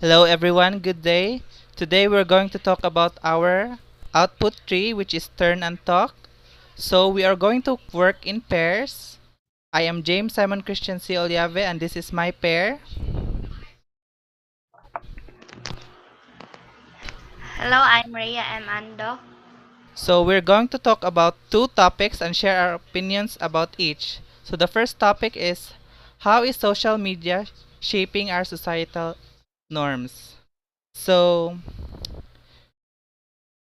Hello everyone, good day. Today we're going to talk about our output tree, which is turn and talk. So we are going to work in pairs. I am James Simon Christian C. Oliave and this is my pair. Hello, I'm Rhea M. Ando. So we're going to talk about two topics and share our opinions about each. So the first topic is how is social media shaping our societal norms? So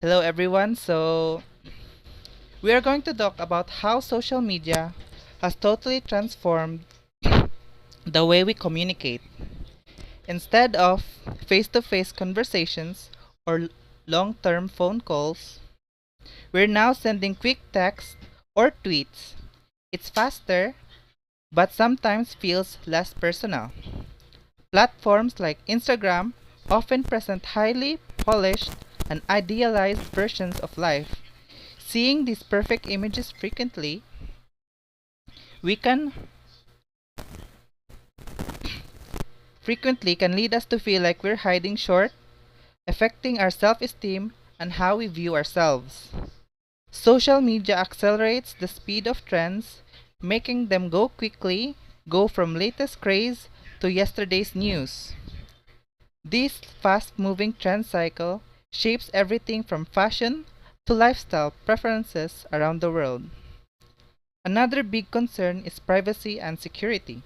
hello everyone. We are going to talk about how social media has totally transformed the way we communicate. Instead of face to face conversations or long term phone calls, we're now sending quick texts or tweets. It's faster, but sometimes feels less personal. Platforms like Instagram often present highly polished and idealized versions of life. Seeing these perfect images we can frequently can lead us to feel like we're hiding short, affecting our self esteem and how we view ourselves. Social media accelerates the speed of trends, making them go from latest craze to yesterday's news. This fast moving trend cycle shapes everything from fashion to lifestyle preferences around the world. Another big concern is privacy and security.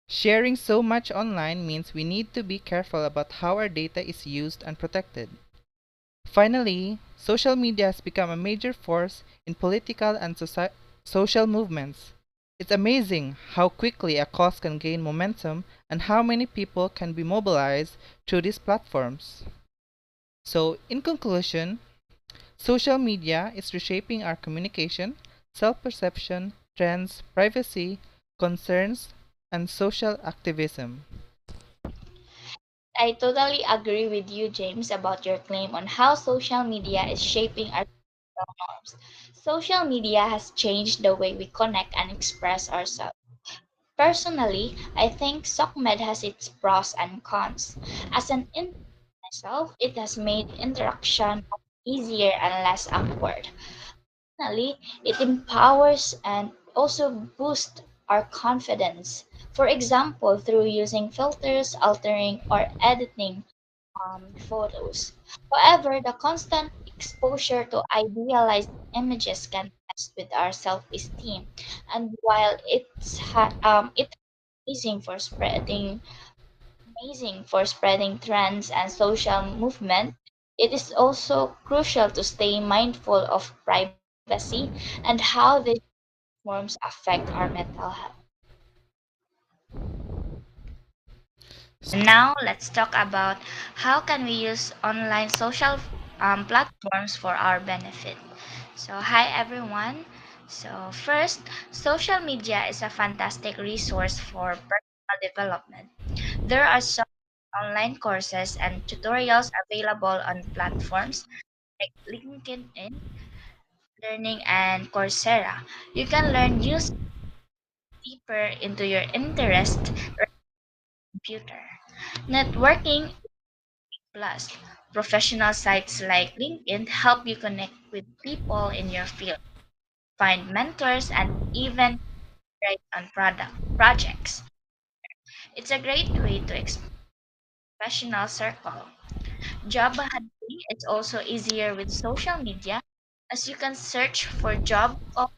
Sharing so much online means we need to be careful about how our data is used and protected. Finally, social media has become a major force in political and social movements. It's amazing how quickly a cause can gain momentum and how many people can be mobilized through these platforms. So, in conclusion, social media is reshaping our communication, self perception, trends, privacy, concerns, and social activism. I totally agree with you, James, about your claim on how social media is shaping our social norms. Social media has changed the way we connect and express ourselves. Personally, I think SOCMED has its pros and cons. As an intern myself, it has made interaction easier and less awkward. Finally, it empowers and also boosts our confidence. For example, through using filters, altering, or editing photos. However, the constant exposure to idealized images can mess with our self-esteem. And while it's amazing for spreading trends and social movement, it is also crucial to stay mindful of privacy and how these forms affect our mental health. And now let's talk about how can we use online social platforms for our benefit. So hi everyone. So first, social media is a fantastic resource for personal development. There are some online courses and tutorials available on platforms like LinkedIn, Learning, and Coursera. You can learn use deeper into your interest or computer. Networking plus professional sites like LinkedIn help you connect with people in your field, find mentors, and even write on product projects. It's a great way to expand professional circle. Job hunting is also easier with social media as you can search for job or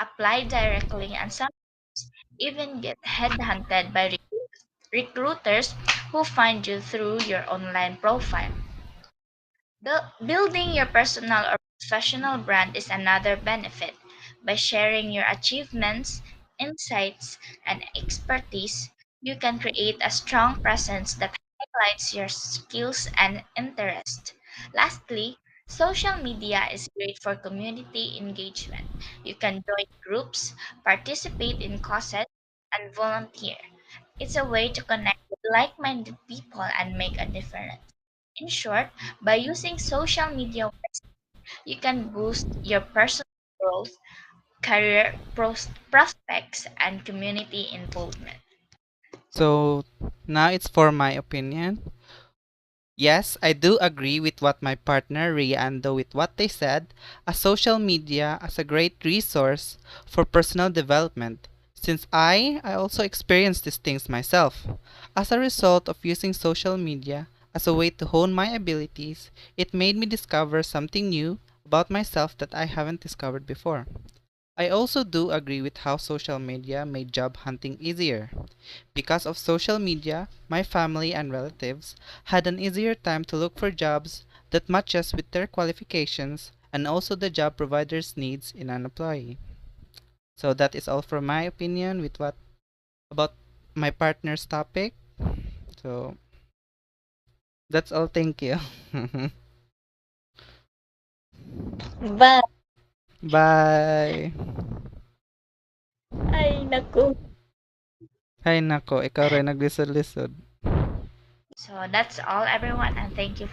apply directly and sometimes even get headhunted by recruiters who find you through your online profile. Building your personal or professional brand is another benefit. By sharing your achievements, insights, and expertise, you can create a strong presence that highlights your skills and interests. Lastly, social media is great for community engagement. You can join groups, participate in causes, and volunteer. It's a way to connect with like minded people and make a difference. In short, by using social media, you can boost your personal growth, career prospects, and community involvement. So now it's for my opinion. Yes, I do agree with what my partner Ria and with what they said. A social media as a great resource for personal development. Since I also experienced these things myself. As a result of using social media as a way to hone my abilities, it made me discover something new about myself that I haven't discovered before. I also do agree with how social media made job hunting easier. Because of social media, my family and relatives had an easier time to look for jobs that matches with their qualifications and also the job provider's needs in an employee. So that is all for my opinion with what about my partner's topic. So that's all. Thank you. Ba Bye. ay naku. Hay nako, ikaw rin naglisod-lisod. So that's all, everyone, and thank you